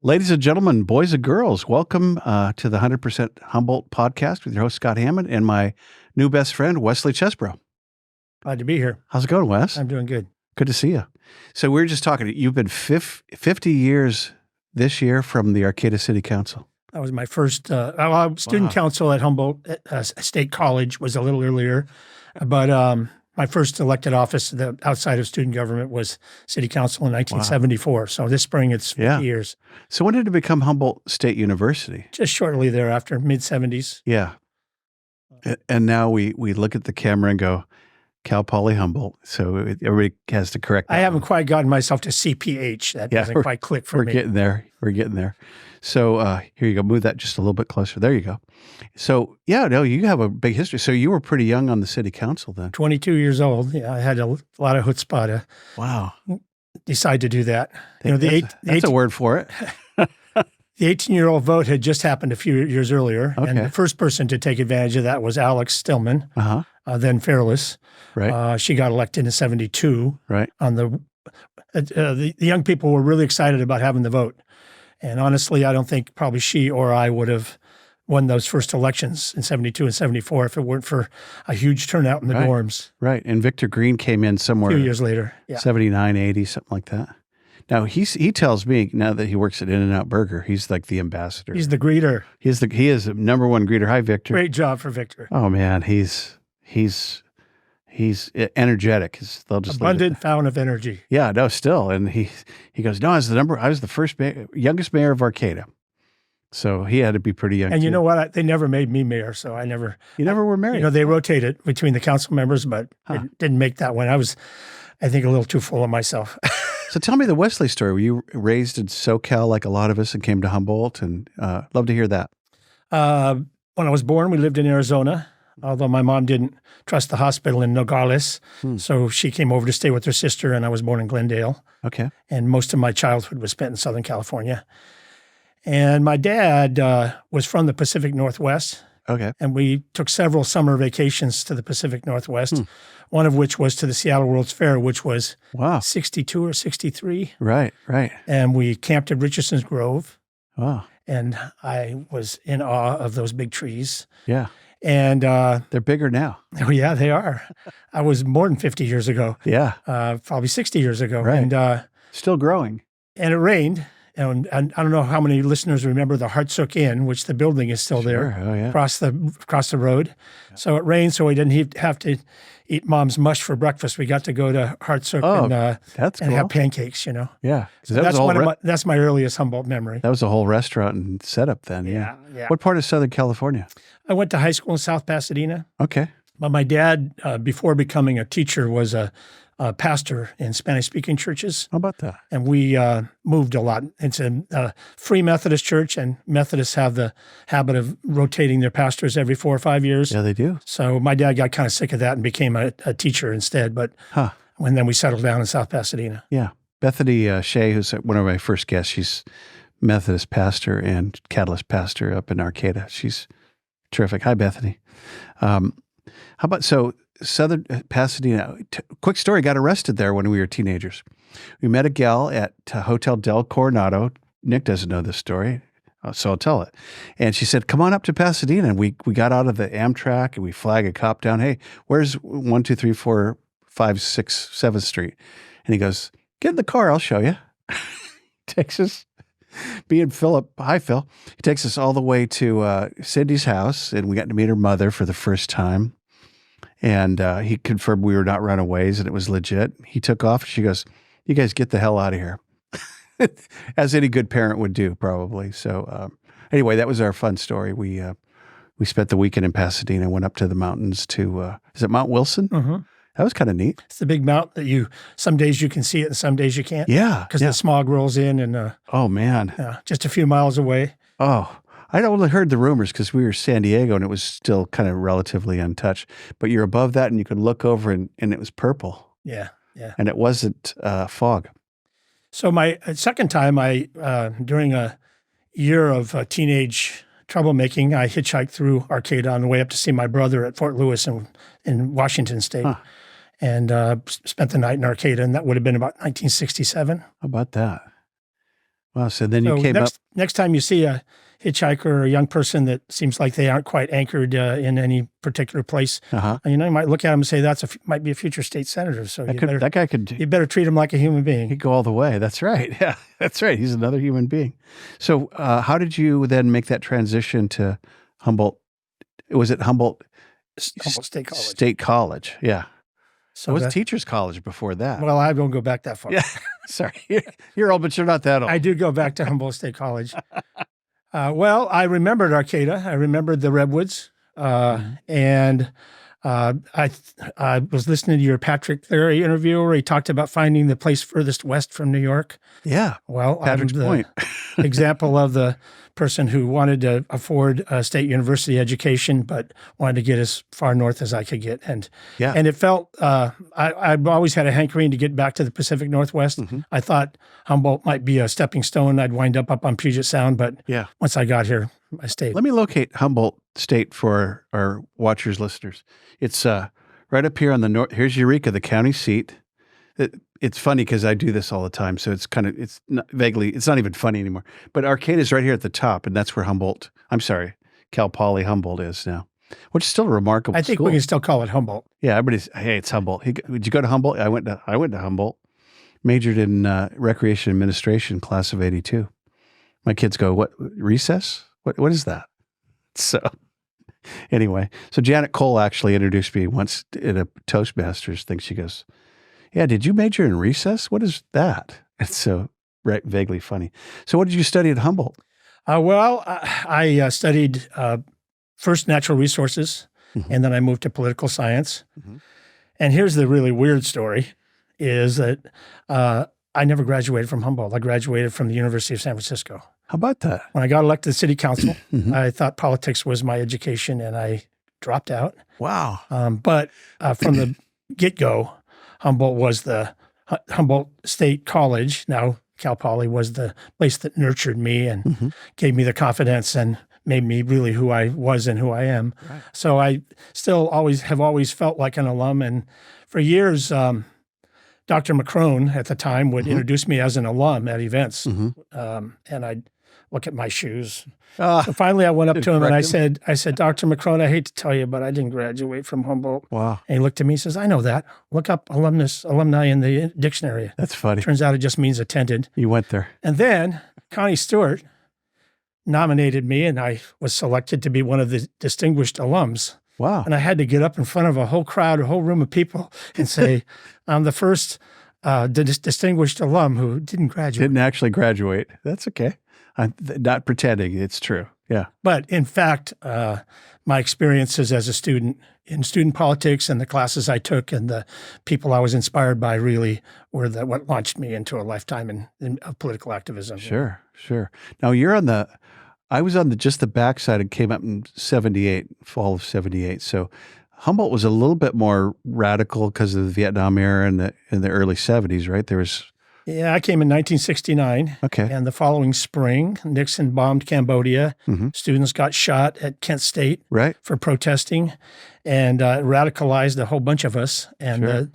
Ladies and gentlemen, boys and girls, welcome to the 100% Humboldt podcast with your host, Scott Hammond, and my new best friend, Wesley Chesbro. Glad to be here. How's it going, Wes? I'm doing good. Good to see you. So we were just talking, you've been 50 years this year from the Arcata City Council. That was my first student council at Humboldt State College was a little earlier, but my first elected office outside of student government was city council in 1974. Wow. So this spring it's 50 years. So when did it become Humboldt State University? Just shortly thereafter, mid-70s. Yeah. And now we look at the camera and go, Cal Poly Humboldt. So everybody has to correct that. I haven't quite gotten myself to CPH. That doesn't quite click for me. We're getting there. We're getting there. So here you go. Move that just a little bit closer. There you go. So you have a big history. So you were pretty young on the city council then. 22 years old. Yeah, I had a lot of chutzpah to decide to do that. That's a word for it. The 18-year-old vote had just happened a few years earlier, and the first person to take advantage of that was Alex Stillman, then Fairless. Right. She got elected in 72. Right. On the young people were really excited about having the vote. And honestly, I don't think probably she or I would have won those first elections in 72 and 74 if it weren't for a huge turnout in the dorms. Right. And Victor Green came in somewhere. A few years later. Yeah. 79, 80, something like that. Now, he tells me now that he works at In-N-Out Burger, he's like the ambassador. He's the greeter. He is the number one greeter. Hi, Victor. Great job for Victor. Oh, man. He's energetic. They'll just abundant fountain of energy. Yeah, no, still. And he goes, no, I was the first youngest mayor of Arcata. So he had to be pretty young. And you too. know what? They never made me mayor, so I never. You never were mayor? They rotated between the council members, but it didn't make that one. I was, I think, a little too full of myself. So tell me the Wesley story. Were you raised in SoCal like a lot of us and came to Humboldt? And love to hear that. When I was born, we lived in Arizona, although my mom didn't trust the hospital in Nogales. So she came over to stay with her sister, and I was born in Glendale. Okay. And most of my childhood was spent in Southern California. And my dad was from the Pacific Northwest. Okay. And we took several summer vacations to the Pacific Northwest, one of which was to the Seattle World's Fair, which was 62 or 63. Right, right. And we camped at Richardson's Grove. Wow. And I was in awe of those big trees. Yeah. And they're bigger now. Oh, yeah, they are. I was more than 50 years ago. Yeah. Probably 60 years ago. Right. And still growing. And it rained. And I don't know how many listeners remember the Hartsook Inn, which the building is still there, across the road. Yeah. So it rained, so we didn't have to eat Mom's mush for breakfast. We got to go to Hartsook and have pancakes. Yeah, so that's my earliest Humboldt memory. That was a whole restaurant and setup then. Yeah. What part of Southern California? I went to high school in South Pasadena. Okay. But my dad, before becoming a teacher, was a pastor in Spanish-speaking churches. How about that? And we moved a lot. It's a Free Methodist church, and Methodists have the habit of rotating their pastors every 4 or 5 years. Yeah, they do. So my dad got kind of sick of that and became a teacher instead. But then we settled down in South Pasadena. Yeah. Bethany Shea, who's one of my first guests, she's Methodist pastor and Catalyst pastor up in Arcata. She's terrific. Hi, Bethany. How about Southern Pasadena? Quick story, got arrested there when we were teenagers. We met a gal at Hotel Del Coronado. Nick doesn't know this story, so I'll tell it. And she said, come on up to Pasadena. And we got out of the Amtrak and we flag a cop down. Hey, where's 1, 2, 3, 4, 5, 6, 7th Street? And he goes, get in the car, I'll show you. Takes us, me and Philip, hi Phil. He takes us all the way to Cindy's house, and we got to meet her mother for the first time. And he confirmed we were not runaways and it was legit. He took off. She goes, you guys get the hell out of here. As any good parent would do, probably. So anyway, that was our fun story. We spent the weekend in Pasadena, went up to the mountains to, is it Mount Wilson? Mm-hmm. That was kind of neat. It's the big mountain that some days you can see it and some days you can't. Yeah. Because the smog rolls in and oh, man. Just a few miles away. Oh, I'd only heard the rumors because we were in San Diego and it was still kind of relatively untouched. But you're above that and you could look over and it was purple. Yeah, yeah. And it wasn't fog. So my second time, during a year of teenage troublemaking, I hitchhiked through Arcata on the way up to see my brother at Fort Lewis in Washington State. And spent the night in Arcata, and that would have been about 1967. How about that? Wow. So then you came up. Next time you see a hitchhiker or a young person that seems like they aren't quite anchored in any particular place, you might look at them and say, might be a future state senator. So that guy could. You better treat him like a human being. He'd go all the way. That's right. Yeah, that's right. He's another human being. So how did you then make that transition to Humboldt? Was it Humboldt State College? State College. Yeah. So it was Teachers College before that. Well, I don't go back that far. Yeah. Sorry. You're old, but you're not that old. I do go back to Humboldt State College. Well, I remembered Arcata. I remembered the Redwoods. And I was listening to your Patrick Leary interview where he talked about finding the place furthest west from New York. Yeah. Well, Patrick's I'm the point. example of the person who wanted to afford a state university education, but wanted to get as far north as I could get. And it felt, I've always had a hankering to get back to the Pacific Northwest. I thought Humboldt might be a stepping stone. I'd wind up on Puget Sound, but once I got here, I stayed. Let me locate Humboldt State for our watchers, listeners. It's right up here on the north. Here's Eureka, the county seat. It's funny because I do this all the time, so it's not even funny anymore. But Arcata is right here at the top, and that's where Cal Poly Humboldt is now, which is still a remarkable school. I think we can still call it Humboldt. Yeah, it's Humboldt. Did you go to Humboldt? I went to Humboldt, majored in recreation administration, class of 82. My kids go, what, recess? What is that? So anyway, so Janet Cole actually introduced me once at a Toastmasters thing. She goes, yeah, did you major in recess? What is that? It's so vaguely funny. So what did you study at Humboldt? Well, I studied first natural resources, and then I moved to political science. And here's the really weird story, is that I never graduated from Humboldt. I graduated from the University of San Francisco. How about that? When I got elected to city council, I thought politics was my education, and I dropped out. Wow. But from the get-go, Humboldt State College, now Cal Poly, was the place that nurtured me and gave me the confidence and made me really who I was and who I am. Right. So I still have always felt like an alum. And for years, Dr. McCrone at the time would introduce me as an alum at events. And I'd look at my shoes. So finally I went up to him and I said, Dr. McCrone, I hate to tell you, but I didn't graduate from Humboldt. Wow. And he looked at me and says, I know that. Look up alumni in the dictionary. That's funny. Turns out it just means attended. You went there. And then Connie Stewart nominated me, and I was selected to be one of the distinguished alums. Wow. And I had to get up in front of a whole room of people and say, I'm the first distinguished alum who didn't graduate. Didn't actually graduate. That's okay. I'm not pretending. It's true. Yeah. But in fact, my experiences as a student in student politics and the classes I took and the people I was inspired by really were what launched me into a lifetime of political activism. Sure. Now I was on just the backside and came up in 78, fall of 78. So Humboldt was a little bit more radical because of the Vietnam era in the early 70s, right? Yeah, I came in 1969. Okay. And the following spring, Nixon bombed Cambodia. Students got shot at Kent State for protesting, and radicalized a whole bunch of us. And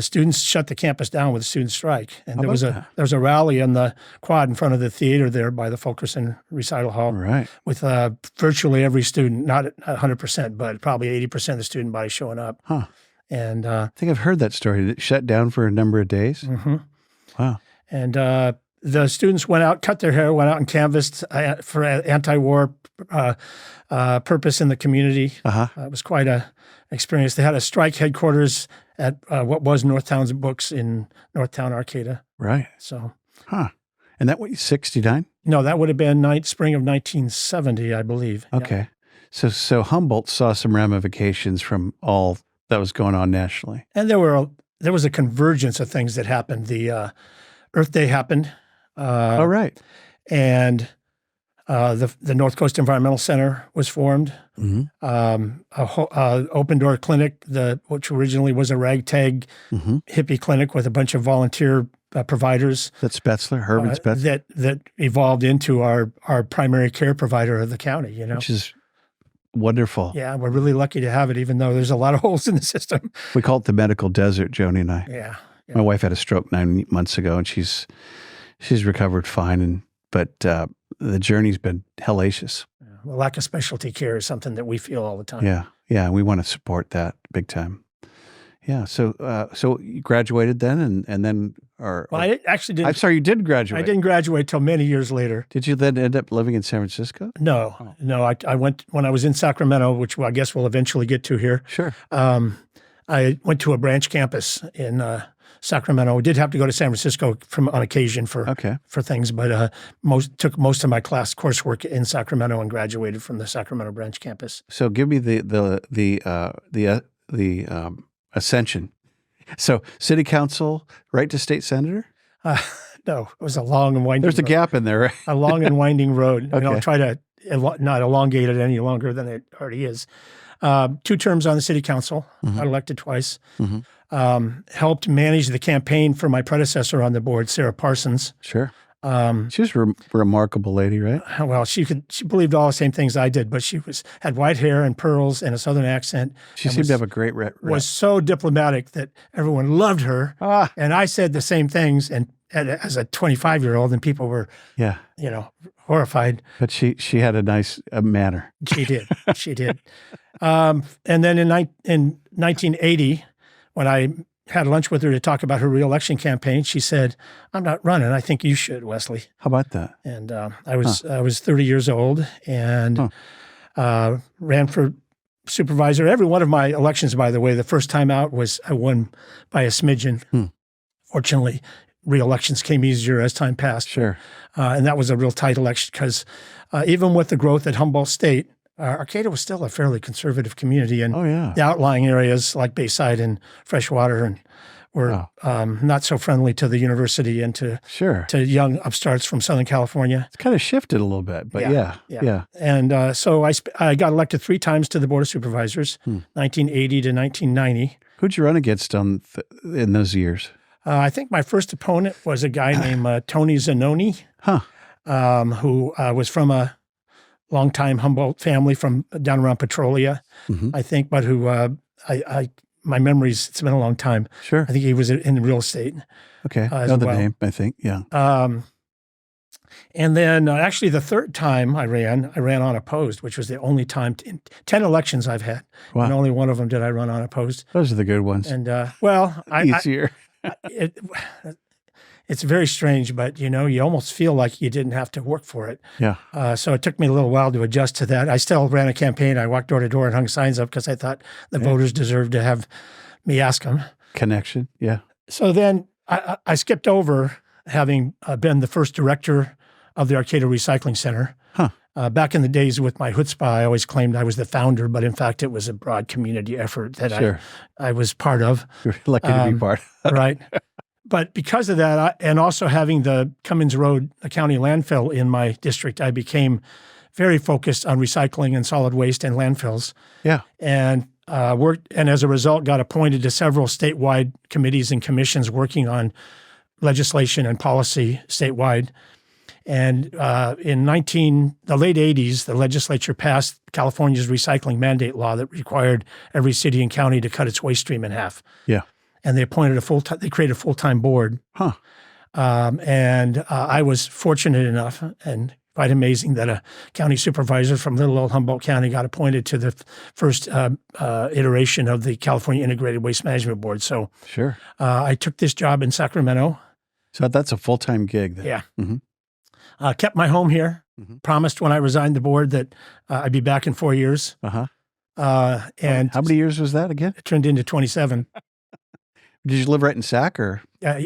students shut the campus down with a student strike. And there was a rally in the quad in front of the theater there by the Fulkerson Recital Hall, with virtually every student, not 100%, but probably 80% of the student body showing up. Huh. And I think I've heard that story. Did it shut down for a number of days? Wow. And the students went out, cut their hair, went out and canvassed for anti-war purpose in the community. It was quite an experience. They had a strike headquarters at what was Northtown's Books in Northtown, Arcata. Right. So. And that was 69? No, that would have been spring of 1970, I believe. Okay. Yeah. So Humboldt saw some ramifications from all that was going on nationally. And there was a convergence of things that happened. The Earth Day happened. Right. And the North Coast Environmental Center was formed. Open door clinic, which originally was a ragtag hippie clinic with a bunch of volunteer providers. That's Herman Spetzler. That evolved into our primary care provider of the county. Which is wonderful. Yeah, we're really lucky to have it, even though there's a lot of holes in the system. We call it the medical desert, Joni and I. Yeah. My wife had a stroke 9 months ago, and she's She's recovered fine, but the journey's been hellacious. The lack of specialty care is something that we feel all the time. Yeah. We want to support that big time. Yeah. So you graduated then, and then, I actually didn't. I'm sorry, you did graduate. I didn't graduate till many years later. Did you then end up living in San Francisco? No. I went when I was in Sacramento, which I guess we'll eventually get to here. Sure. I went to a branch campus in Sacramento. We did have to go to San Francisco on occasion for things, but took most of my coursework in Sacramento and graduated from the Sacramento branch campus. So give me the Ascension. So city council, right to state senator? No, it was a long and winding. There's a gap in there, right? A long and winding road. Okay. And I'll try to not elongate it any longer than it already is. 2 terms on the city council. Got elected twice. Helped manage the campaign for my predecessor on the board, Sarah Parsons. Sure. She was a remarkable lady, right? Well, she believed all the same things I did, but she had white hair and pearls and a Southern accent. She seemed to have a great rep. Was so diplomatic that everyone loved her. And I said the same things and as a 25-year-old, and people were, horrified. But she had a nice manner. She did. She did. And then in 1980, when I had lunch with her to talk about her reelection campaign, she said, "I'm not running. I think you should, Wesley." How about that? And I was 30 years old and ran for supervisor. Every one of my elections, by the way, the first time out I won by a smidgen. Fortunately, reelections came easier as time passed. Sure. And that was a real tight election because even with the growth at Humboldt State, Arcata was still a fairly conservative community, and the outlying areas like Bayside and Freshwater and were not so friendly to the university and to young upstarts from Southern California. It's kind of shifted a little bit, but yeah. And so I got elected 3 times to the Board of Supervisors, 1980 to 1990. Who'd you run against in those years? I think my first opponent was a guy named Tony Zanoni, who was from a longtime Humboldt family from down around Petrolia, I think, but who my memories, it's been a long time. Sure. I think he was in real estate. Okay. I know the name, I think. Yeah. And then actually the third time I ran unopposed, which was the only time in 10 elections I've had. Wow. And only one of them did I run unopposed. Those are the good ones. And easier. It's very strange, but you almost feel like you didn't have to work for it. Yeah. So it took me a little while to adjust to that. I still ran a campaign. I walked door to door and hung signs up because I thought the voters deserved to have me ask them. Connection. Yeah. So then I skipped over having been the first director of the Arcata Recycling Center. Back in the days with my chutzpah, I always claimed I was the founder, but in fact, it was a broad community effort that I was part of. You're lucky to be part of. Right. But because of that, and also having the Cummins Road, a county landfill in my district, I became very focused on recycling and solid waste and landfills. Yeah. And and as a result, got appointed to several statewide committees and commissions working on legislation and policy statewide. And in the late 80s, the legislature passed California's recycling mandate law that required every city and county to cut its waste stream in half. Yeah. And they appointed they created a full-time board. And I was fortunate enough and quite amazing that a county supervisor from little old Humboldt County got appointed to the first iteration of the California Integrated Waste Management Board. So I took this job in Sacramento. So that's a full-time gig then. Yeah. Kept my home here. Promised when I resigned the board that I'd be back in 4 years. And how many years was that again? It turned into 27. Did you live right in Sac or?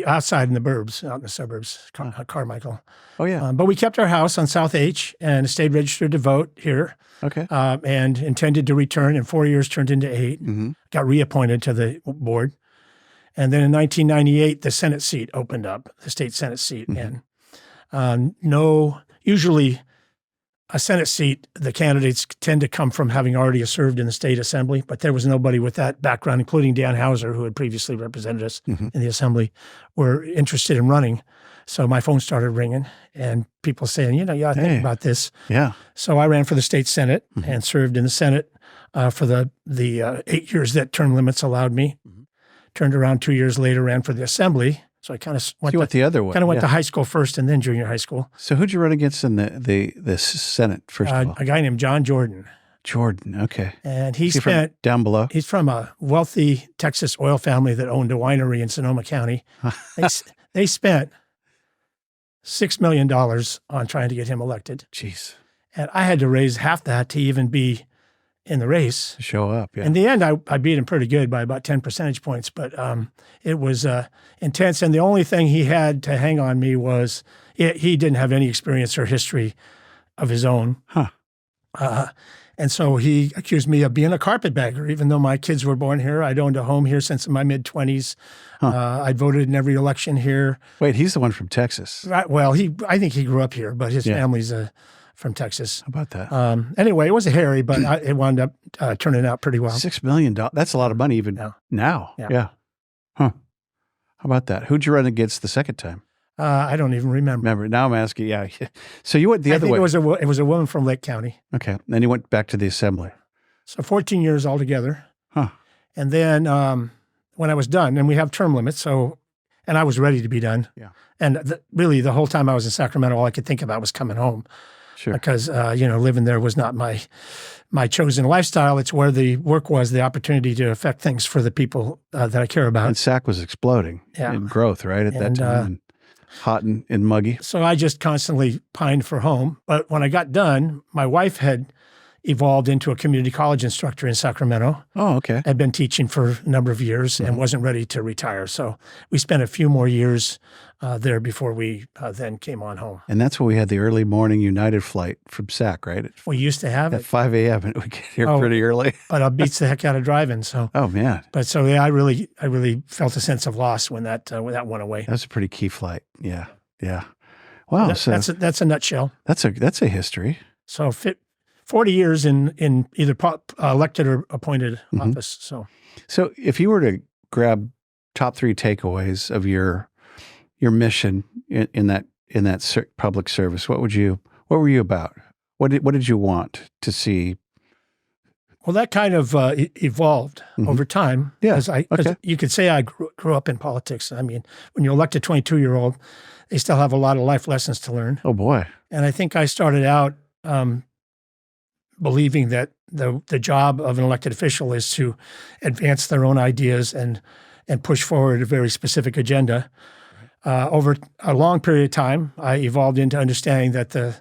Outside in the burbs, out in the suburbs, Carmichael. Oh, yeah. But we kept our house on South H and stayed registered to vote here. Okay. And intended to return in 4 years, turned into 8. Got reappointed to the board. And then in 1998, the Senate seat opened up, the state Senate seat. And usually a Senate seat, the candidates tend to come from having already served in the state assembly, but there was nobody with that background, including Dan Hauser, who had previously represented us in the assembly, were interested in running. So my phone started ringing and people saying, you ought to think about this. Yeah. So I ran for the state Senate and served in the Senate for the 8 years that term limits allowed me. Turned around 2 years later, ran for the assembly, So I kind of went the other way. Kind of went to high school first and then junior high school. So who'd you run against in the Senate, first of all? A guy named John Jordan. Jordan, okay. And he spent... down below? He's from a wealthy Texas oil family that owned a winery in Sonoma County. They spent $6 million on trying to get him elected. Jeez. And I had to raise half that to even be in the race. Show up, yeah. In the end, I beat him pretty good by about 10 percentage points, but it was intense. And the only thing he had to hang on me was he didn't have any experience or history of his own. And so he accused me of being a carpetbagger, even though my kids were born here. I'd owned a home here since my mid-20s. I'd voted in every election here. Wait, he's the one from Texas. Right. Well, I think he grew up here, but his family's from Texas. How about that? Anyway, it was hairy, but it wound up turning out pretty well. $6 million. That's a lot of money even now. Yeah. Huh. How about that? Who'd you run against the second time? I don't even remember. Now I'm asking, yeah. So you went the other way. It was a woman from Lake County. Okay. Then you went back to the assembly. So 14 years altogether. Huh. And then when I was done, and we have term limits, and I was ready to be done. Yeah. And really the whole time I was in Sacramento, all I could think about was coming home. Sure. Because, living there was not my chosen lifestyle. It's where the work was, the opportunity to affect things for the people that I care about. And SAC was exploding in growth, right, at that time. Hot and muggy. So I just constantly pined for home. But when I got done, my wife had evolved into a community college instructor in Sacramento. Oh, okay. Had been teaching for a number of years and wasn't ready to retire. So we spent a few more years there before we then came on home. And that's when we had the early morning United flight from SAC, right? We used to have at 5 a.m. and we get here pretty early. But it beats the heck out of driving. So. Oh man. But so I really felt a sense of loss when that went away. That was a pretty key flight. Yeah. Yeah. Wow. That's a nutshell. That's a history. So 40 years in either elected or appointed office. So if you were to grab top 3 takeaways of your mission in that public service, what were you about? What did you want to see? Well, that kind of evolved over time. Yeah. Because you could say I grew up in politics. I mean, when you elect a 22-year-old, they still have a lot of life lessons to learn. Oh boy. And I think I started out believing that the job of an elected official is to advance their own ideas and push forward a very specific agenda. Over a long period of time, I evolved into understanding that the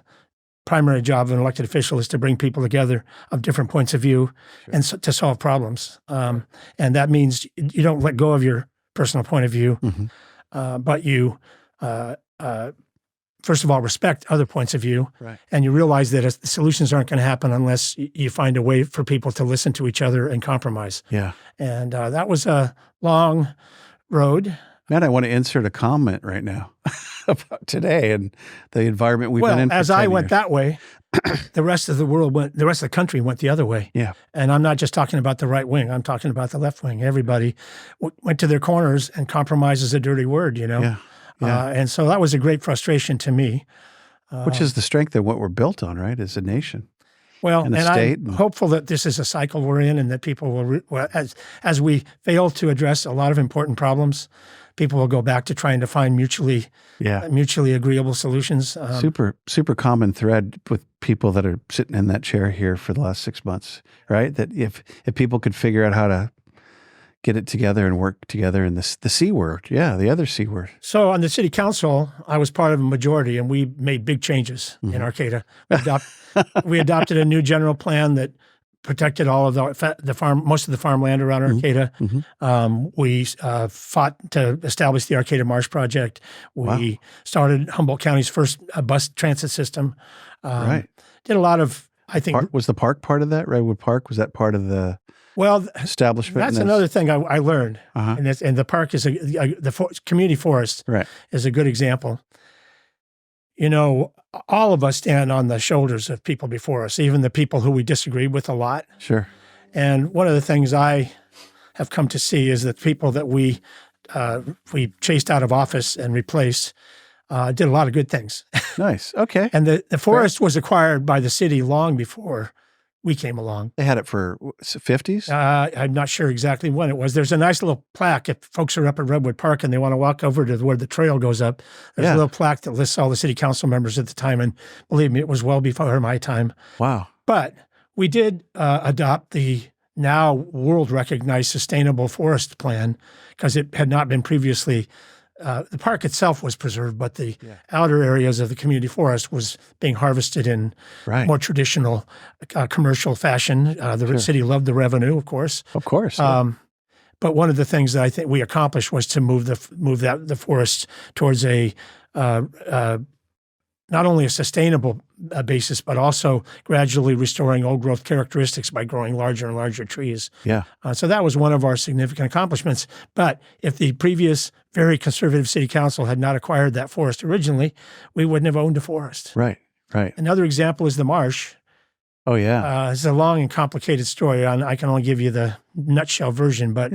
primary job of an elected official is to bring people together of different points of view and to solve problems. And that means you don't let go of your personal point of view, but you first of all, respect other points of view. Right. And you realize that the solutions aren't going to happen unless you find a way for people to listen to each other and compromise. Yeah. And that was a long road. Man, I want to insert a comment right now about today and the environment we've been in. Well, as I went that way, the rest of the country went the other way. Yeah. And I'm not just talking about the right wing. I'm talking about the left wing. Everybody went to their corners, and compromise is a dirty word, Yeah. Yeah. And so that was a great frustration to me. Which is the strength of what we're built on, right, as a nation. Well, and I'm hopeful that this is a cycle we're in, and that people will, as we fail to address a lot of important problems, people will go back to trying to find mutually agreeable solutions. Super common thread with people that are sitting in that chair here for the last 6 months, right? That if people could figure out how to get it together and work together in the C word. Yeah, the other C word. So on the city council, I was part of a majority, and we made big changes in Arcata. We adopted a new general plan that protected all of the farm, most of the farmland around Arcata. We fought to establish the Arcata Marsh project. We started Humboldt County's first bus transit system. Right. Did a lot of, I think. Was the park part of that? Redwood Park, was that part of the establishment? That's another thing I learned. And the park is the community forest is a good example. You know, all of us stand on the shoulders of people before us, even the people who we disagree with a lot. Sure. And one of the things I have come to see is that people that we chased out of office and replaced did a lot of good things. Nice. Okay. And the forest was acquired by the city long before we came along. They had it for 50s? I'm not sure exactly when it was. There's a nice little plaque. If folks are up at Redwood Park and they want to walk over to where the trail goes up, there's a little plaque that lists all the city council members at the time. And believe me, it was well before my time. Wow. But we did adopt the now world-recognized sustainable forest plan because it had not been previously. The park itself was preserved, but the outer areas of the community forest was being harvested in more traditional commercial fashion. The city loved the revenue, of course. Of course. But one of the things that I think we accomplished was to move the forest towards a not only a sustainable basis, but also gradually restoring old growth characteristics by growing larger and larger trees. Yeah. So that was one of our significant accomplishments. But if the previous very conservative city council had not acquired that forest originally, we wouldn't have owned a forest. Right. Another example is the marsh. Oh, yeah. It's a long and complicated story. I can only give you the nutshell version, but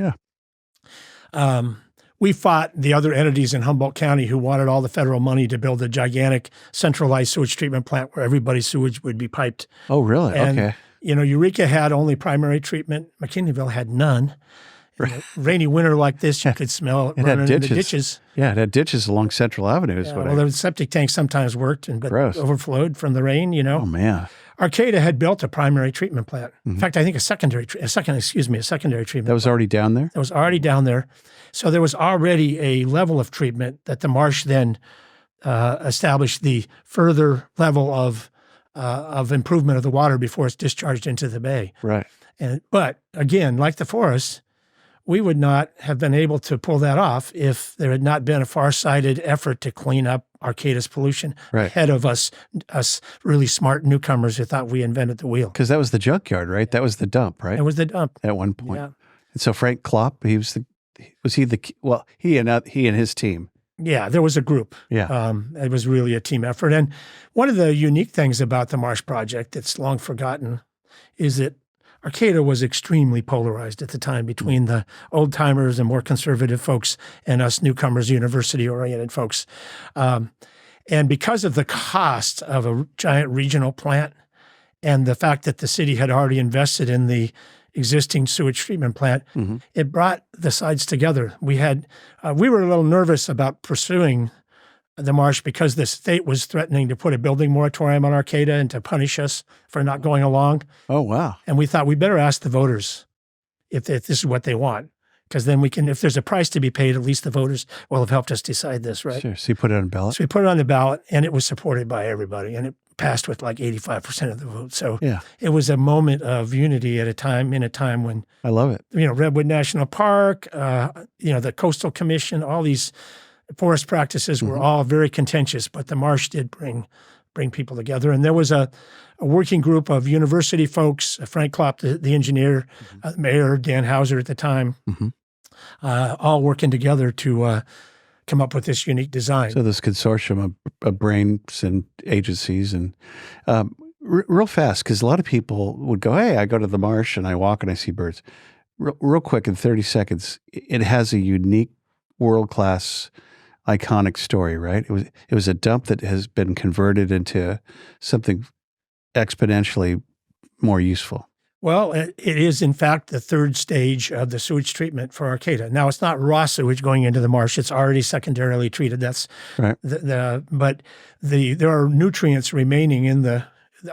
we fought the other entities in Humboldt County who wanted all the federal money to build a gigantic centralized sewage treatment plant where everybody's sewage would be piped. Oh, really? And, okay. Eureka had only primary treatment. McKinneyville had none. In a rainy winter like this, you could smell it running in the ditches. Yeah, it had ditches along Central Avenue. The septic tank sometimes worked but overflowed from the rain, Oh, man. Arcata had built a primary treatment plant. In fact, I think a secondary treatment. That was already down there? That was already down there. So there was already a level of treatment that the marsh then established the further level of improvement of the water before it's discharged into the bay. Right. But again, like the forest, we would not have been able to pull that off if there had not been a far-sighted effort to clean up Arcata's pollution ahead of us really smart newcomers who thought we invented the wheel. Because that was the junkyard, right? That was the dump, right? It was the dump. At one point. Yeah. And so Frank Klopp, he and his team. Yeah, there was a group. Yeah. It was really a team effort. And one of the unique things about the Marsh Project that's long forgotten is that Arcata was extremely polarized at the time between the old-timers and more conservative folks and us newcomers, university-oriented folks. And because of the cost of a giant regional plant and the fact that the city had already invested in the existing sewage treatment plant, it brought the sides together. We were a little nervous about pursuing the marsh because the state was threatening to put a building moratorium on Arcata and to punish us for not going along. Oh, wow. And we thought we better ask the voters if this is what they want. Because then if there's a price to be paid, at least the voters will have helped us decide this, right? Sure. So you put it on the ballot? So we put it on the ballot, and it was supported by everybody, and it passed with like 85% of the vote. So it was a moment of unity in a time when I love it. Redwood National Park, the Coastal Commission, all these forest practices were all very contentious, but the marsh did bring people together. And there was a working group of university folks, Frank Klopp, the engineer, Mayor Dan Hauser at the time, all working together to come up with this unique design. So this consortium of brains and agencies and real fast, because a lot of people would go, hey, I go to the marsh and I walk and I see birds. Real quick, in 30 seconds, it has a unique world-class iconic story, right? It was a dump that has been converted into something exponentially more useful. Well, it is, in fact, the third stage of the sewage treatment for Arcata. Now, it's not raw sewage going into the marsh. It's already secondarily treated. That's right. But there are nutrients remaining in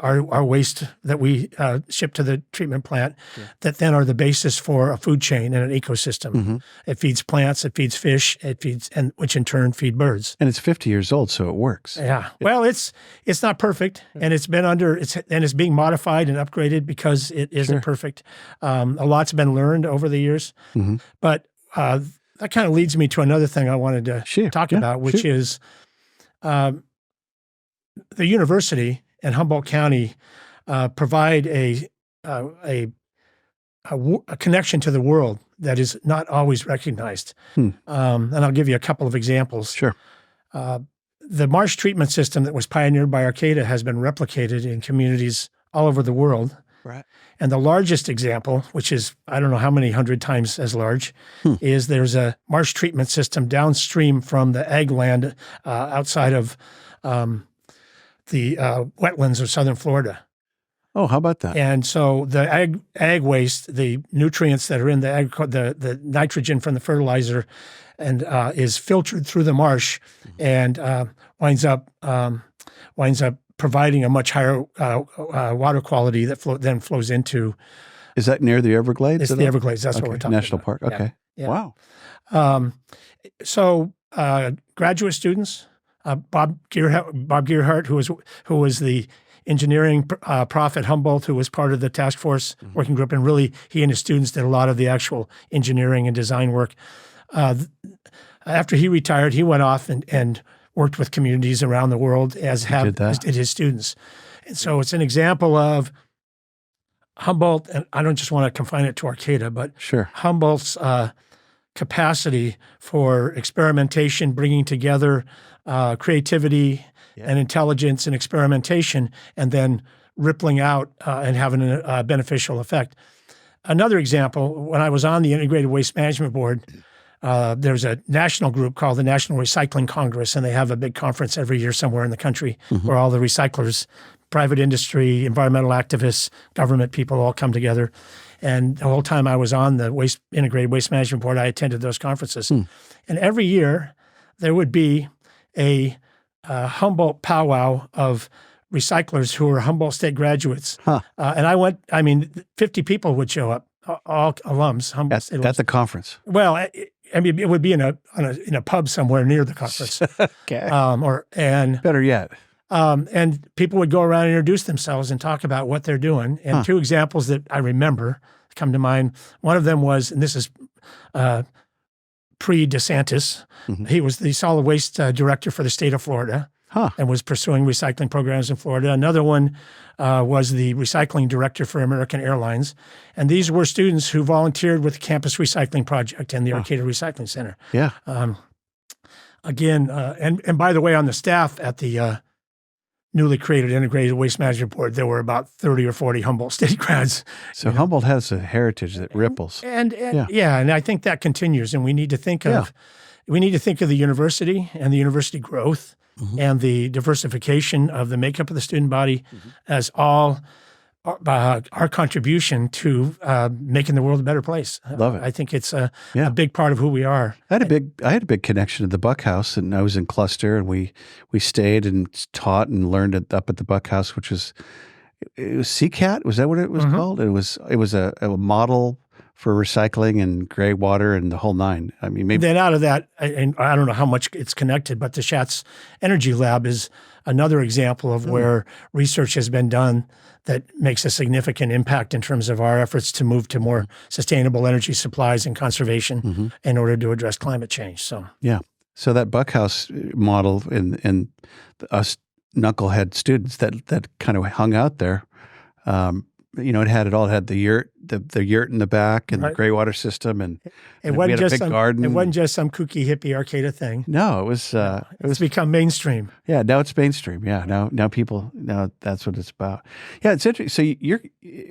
our waste that we ship to the treatment plant that then are the basis for a food chain and an ecosystem. It feeds plants, it feeds fish, which in turn feed birds. And it's 50 years old, so it works. Yeah. Well, it's not perfect, and it's being modified and upgraded because it isn't perfect. A lot's been learned over the years, but that kind of leads me to another thing I wanted to talk about, which is the university and Humboldt County provide a connection to the world that is not always recognized. And I'll give you a couple of examples. Sure. The marsh treatment system that was pioneered by Arcata has been replicated in communities all over the world. Right. And the largest example, which is I don't know how many 100 times as large, is there's a marsh treatment system downstream from the ag land outside of the wetlands of southern Florida. Oh, how about that? And so the ag waste, the nutrients that are in the nitrogen from the fertilizer, and is filtered through the marsh, and winds up providing a much higher water quality that then flows into. Is that near the Everglades? It's the Everglades. That's what we're talking National about. Park. Okay. Yeah. Wow. So graduate students, Bob Gearhart, who was the engineering prof at Humboldt, who was part of the task force working group, and really he and his students did a lot of the actual engineering and design work. After he retired, he went off and worked with communities around the world, as did his students. And so it's an example of Humboldt, and I don't just want to confine it to Arcata, but Humboldt's capacity for experimentation, bringing together creativity and intelligence and experimentation, and then rippling out and having a beneficial effect. Another example, when I was on the Integrated Waste Management Board, there's a national group called the National Recycling Congress, and they have a big conference every year somewhere in the country where all the recyclers, private industry, environmental activists, government people all come together. And the whole time I was on the Integrated Waste Management Board, I attended those conferences. And every year there would be a Humboldt powwow of recyclers who were Humboldt State graduates. And I went, 50 people would show up, all alums. Humboldt State alums. At the conference? Well, it would be in a pub somewhere near the conference. Okay. Better yet. And people would go around and introduce themselves and talk about what they're doing. And two examples that I remember come to mind. One of them was, and this is pre-DeSantis. He was the solid waste director for the state of Florida and was pursuing recycling programs in Florida. Another one was the recycling director for American Airlines. And these were students who volunteered with the Campus Recycling Project and the Arcata Recycling Center. Yeah. Again, and by the way, on the staff at the newly created Integrated Waste Management Board, there were about 30 or 40 Humboldt State grads. So Humboldt has a heritage that ripples. And I think that continues. And we need to think of the university and the university growth and the diversification of the makeup of the student body as all our contribution to making the world a better place. Love it. I think it's a big part of who we are. I had a big connection to the Buck House, and I was in cluster, and we stayed and taught and learned up at the Buck House, which was CCAT. Was that what it was called? It was a model for recycling and gray water and the whole nine. I mean, maybe. Then out of that, and I don't know how much it's connected, but the Schatz Energy Lab is another example of where research has been done that makes a significant impact in terms of our efforts to move to more sustainable energy supplies and conservation in order to address climate change. So so that Buck House model and us knucklehead students that kind of hung out there. It had it all. It had the yurt in the back and the gray water system, and we had a big garden. It wasn't just some kooky hippie Arcata thing. No, it was. It's become mainstream. Yeah, now it's mainstream. Yeah, now that's what it's about. Yeah, it's interesting. So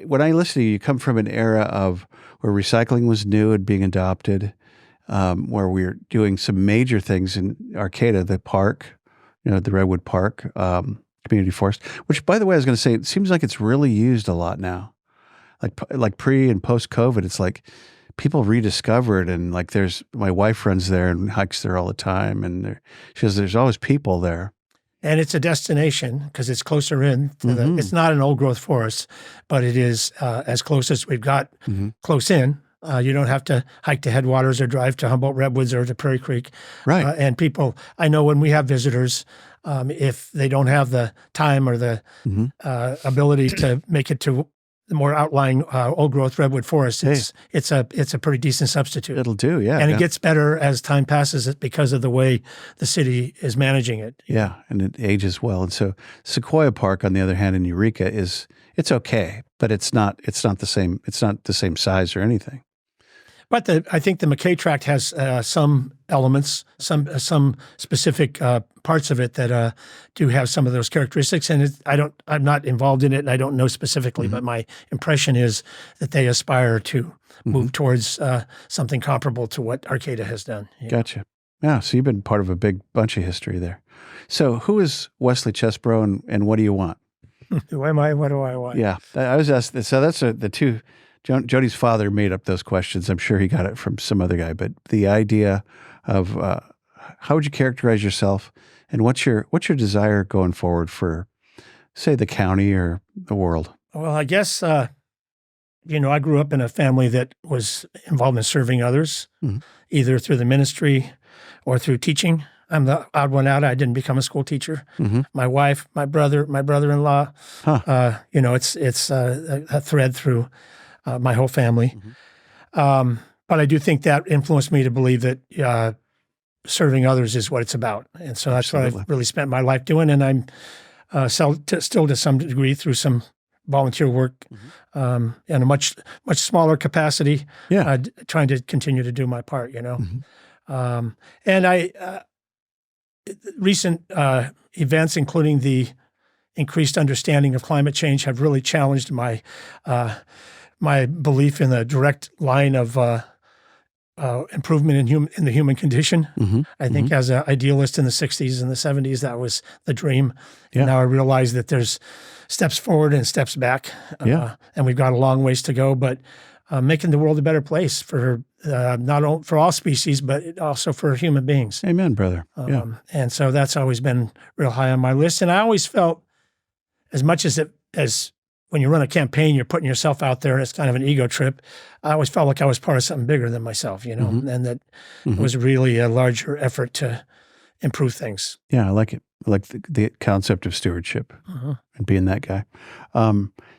when I listen to you, you come from an era of where recycling was new and being adopted, where we were doing some major things in Arcata, the park, the Redwood Park. Community forest, which, by the way, I was going to say, it seems like it's really used a lot now. Like pre and post COVID, it's like people rediscover it, and like my wife runs there and hikes there all the time, and she says there's always people there. And it's a destination because it's closer in. It's not an old growth forest, but it is as close as we've got close in. You don't have to hike to headwaters or drive to Humboldt Redwoods or to Prairie Creek. Right. And people, I know when we have visitors, if they don't have the time or the ability to make it to the more outlying old growth redwood forest, it's a pretty decent substitute. It'll do, yeah. And it gets better as time passes because of the way the city is managing it. Yeah, and it ages well. And so Sequoia Park, on the other hand, in Eureka it's okay, but it's not the same. It's not the same size or anything. But I think the McKay Tract has some elements, some specific parts of it that do have some of those characteristics. And I'm not involved in it, and I don't know specifically. But my impression is that they aspire to move towards something comparable to what Arcata has done. Yeah. Gotcha. Yeah. So you've been part of a big bunch of history there. So who is Wesley Chesbro, and what do you want? Who am I? What do I want? Yeah. I was asked, so that's the two, Jody's father made up those questions. I'm sure he got it from some other guy, but the idea of how would you characterize yourself and what's your desire going forward for, say, the county or the world? Well, I guess, I grew up in a family that was involved in serving others, either through the ministry or through teaching. I'm the odd one out. I didn't become a school teacher. My wife, my brother-in-law, it's a thread through my whole family. But I do think that influenced me to believe that serving others is what it's about. And so that's what I've really spent my life doing. And I'm still to some degree through some volunteer work in a much smaller capacity, trying to continue to do my part, And recent events, including the increased understanding of climate change, have really challenged my my belief in the direct line of improvement in the human condition. I think as an idealist in the 60s and the 70s, that was the dream. And now I realize that there's steps forward and steps back, and we've got a long ways to go, but making the world a better place for not only for all species, but also for human beings. Amen, brother. And so that's always been real high on my list. And I always felt, as much as when you run a campaign, you're putting yourself out there and it's kind of an ego trip, I always felt like I was part of something bigger than myself, and that it was really a larger effort to improve things. Yeah, I like it. I like the concept of stewardship and being that guy.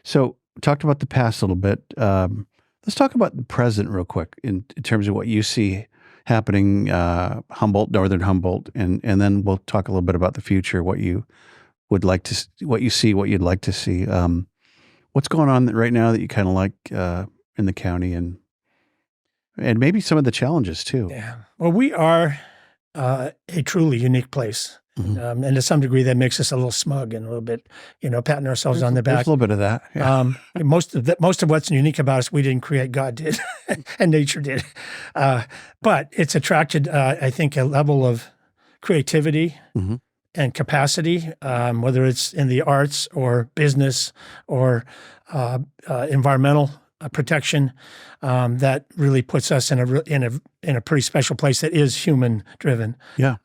So we talked about the past a little bit. Let's talk about the present real quick in terms of what you see happening, Humboldt, Northern Humboldt, and then we'll talk a little bit about the future, what you would like to, what you see, what you'd like to see. What's going on right now that you kind of like in the county, and maybe some of the challenges too? Yeah. Well, we are a truly unique place. And to some degree, that makes us a little smug and a little bit, patting ourselves on the back. There's a little bit of that. Yeah. Most of what's unique about us, we didn't create, God did, and nature did. But it's attracted, I think, a level of creativity and capacity, whether it's in the arts or business or environmental protection, that really puts us in a pretty special place that is human driven. Yeah.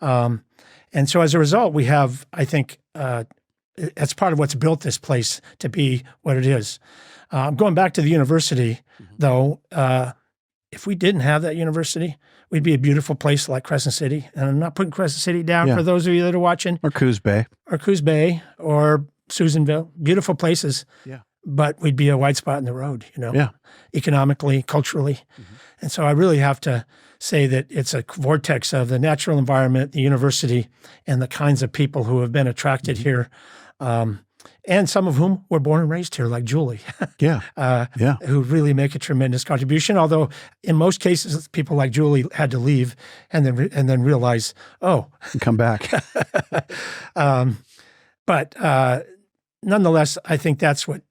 And so as a result, we have, I think, that's part of what's built this place to be what it is. Going back to the university, though, if we didn't have that university, we'd be a beautiful place like Crescent City. And I'm not putting Crescent City down for those of you that are watching. Or Coos Bay. Or Susanville. Beautiful places. Yeah. But we'd be a white spot in the road, economically, culturally. And so I really have to say that it's a vortex of the natural environment, the university, and the kinds of people who have been attracted here, and some of whom were born and raised here, like Julie, who really make a tremendous contribution. Although in most cases, people like Julie had to leave and then realize, and come back. But nonetheless, I think that's what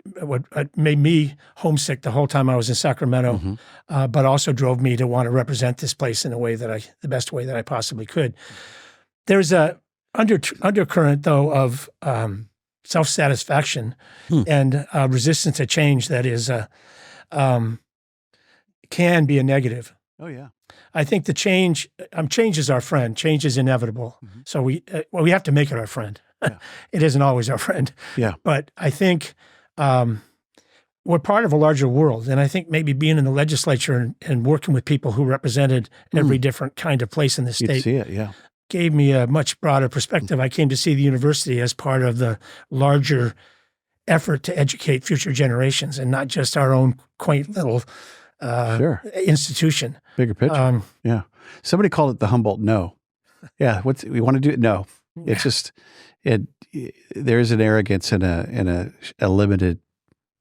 made me homesick the whole time I was in Sacramento, but also drove me to want to represent this place in the best way that I possibly could. There's a undercurrent, though, of self-satisfaction and resistance to change that is can be a negative. Oh yeah. I think the change is our friend. Change is inevitable. So we have to make it our friend. Yeah. It isn't always our friend. Yeah. But I think we're part of a larger world. And I think maybe being in the legislature and working with people who represented every different kind of place in the state. You'd see it, yeah. Gave me a much broader perspective. I came to see the university as part of the larger effort to educate future generations and not just our own quaint little institution. Bigger picture. Yeah. Somebody called it the Humboldt no. Yeah. We want to do it? No. It's just, there is an arrogance and a limited,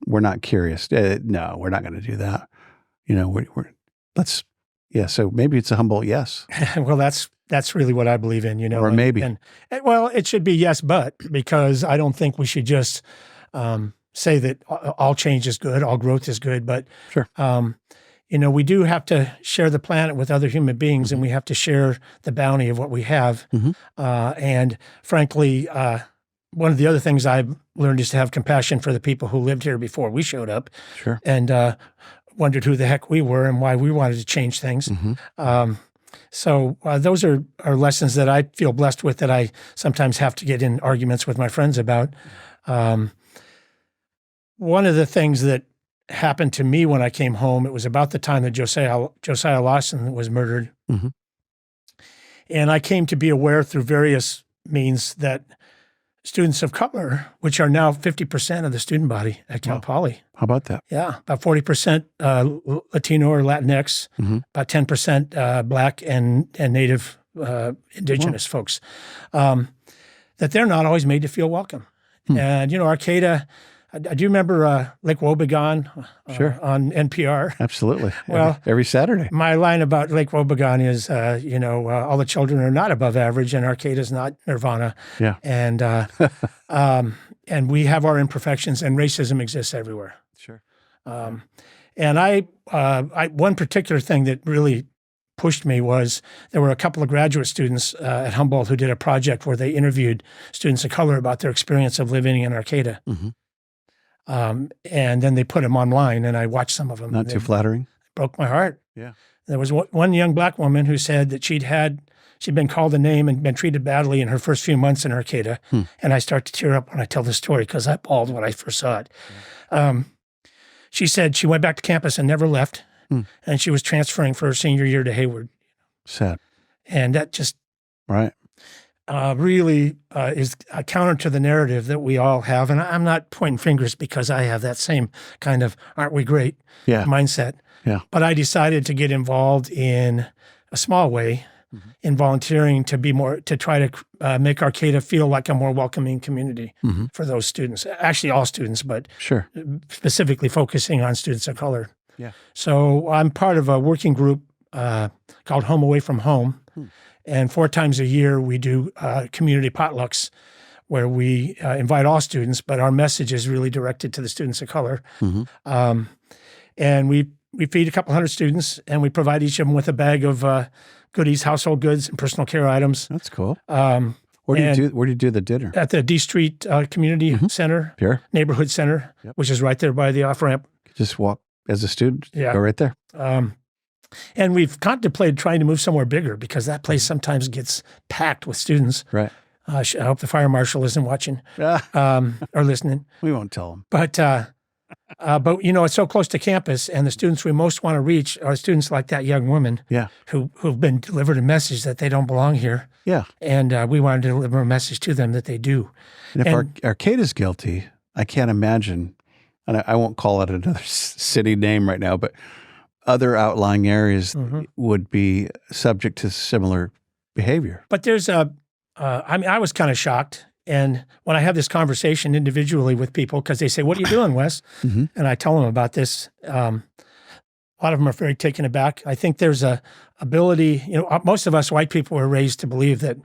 we're not curious. No, we're not going to do that. So maybe it's a Humboldt yes. Well, that's really what I believe in, Or maybe. Well, it should be yes, but, because I don't think we should just say that all change is good, all growth is good, but sure. We do have to share the planet with other human beings, and we have to share the bounty of what we have. And frankly, one of the other things I've learned is to have compassion for the people who lived here before we showed up. Sure. And wondered who the heck we were and why we wanted to change things. So those are lessons that I feel blessed with, that I sometimes have to get in arguments with my friends about. One of the things that happened to me when I came home, it was about the time that Josiah Lawson was murdered. And I came to be aware through various means that students of color, which are now 50% of the student body at Cal Poly. How about that? Yeah, about 40% Latino or Latinx, about 10% Black and Native indigenous folks, that they're not always made to feel welcome. And, Arcata, I do remember Lake Wobegon on NPR. Absolutely. Well, every Saturday. My line about Lake Wobegon is, all the children are not above average, and Arcata's not nirvana. Yeah. And and we have our imperfections, and racism exists everywhere. Sure. And I one particular thing that really pushed me was there were a couple of graduate students at Humboldt who did a project where they interviewed students of color about their experience of living in Arcata. And then they put them online, and I watched some of them. Not too flattering. Broke my heart. Yeah. There was one young Black woman who said that she'd been called a name and been treated badly in her first few months in Arcata. And I start to tear up when I tell the story because I bawled when I first saw it. She said she went back to campus and never left, and she was transferring for her senior year to Hayward. Sad. And that just really is a counter to the narrative that we all have. And I'm not pointing fingers because I have that same kind of aren't we great mindset. Yeah. But I decided to get involved in a small way in volunteering to try to make Arcata feel like a more welcoming community for those students. Actually, all students, but specifically focusing on students of color. Yeah. So I'm part of a working group called Home Away from Home. And 4 times a year, we do community potlucks where we invite all students, but our message is really directed to the students of color. And we feed a couple hundred students, and we provide each of them with a bag of goodies, household goods, and personal care items. That's cool. Where do you do the dinner? At the D Street Community Center, Neighborhood Center, which is right there by the off-ramp. Just walk as a student, go right there. And we've contemplated trying to move somewhere bigger because that place sometimes gets packed with students. Right. I hope the fire marshal isn't watching or listening. We won't tell them. But it's so close to campus, and the students we most want to reach are students like that young woman who've been delivered a message that they don't belong here. Yeah. And we want to deliver a message to them that they do. And if Arcata's guilty, I can't imagine, and I won't call it another city name right now, but other outlying areas would be subject to similar behavior. But there's I was kind of shocked. And when I have this conversation individually with people, because they say, what are you doing, Wes? And I tell them about this, a lot of them are very taken aback. I think there's a ability, most of us white people were raised to believe that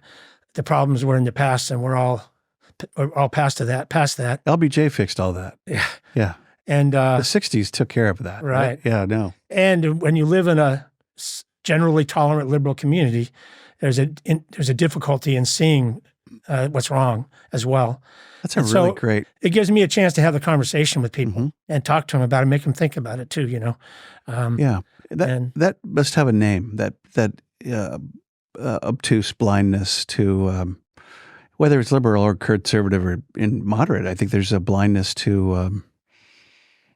the problems were in the past and we're all past that. LBJ fixed all that. Yeah. Yeah. And the 60s took care of that. Right. Yeah, no. And when you live in a generally tolerant liberal community, there's a difficulty in seeing what's wrong as well. That's really great. It gives me a chance to have a conversation with people and talk to them about it, make them think about it too, That must have a name, that obtuse blindness to, whether it's liberal or conservative or in moderate, I think there's a blindness to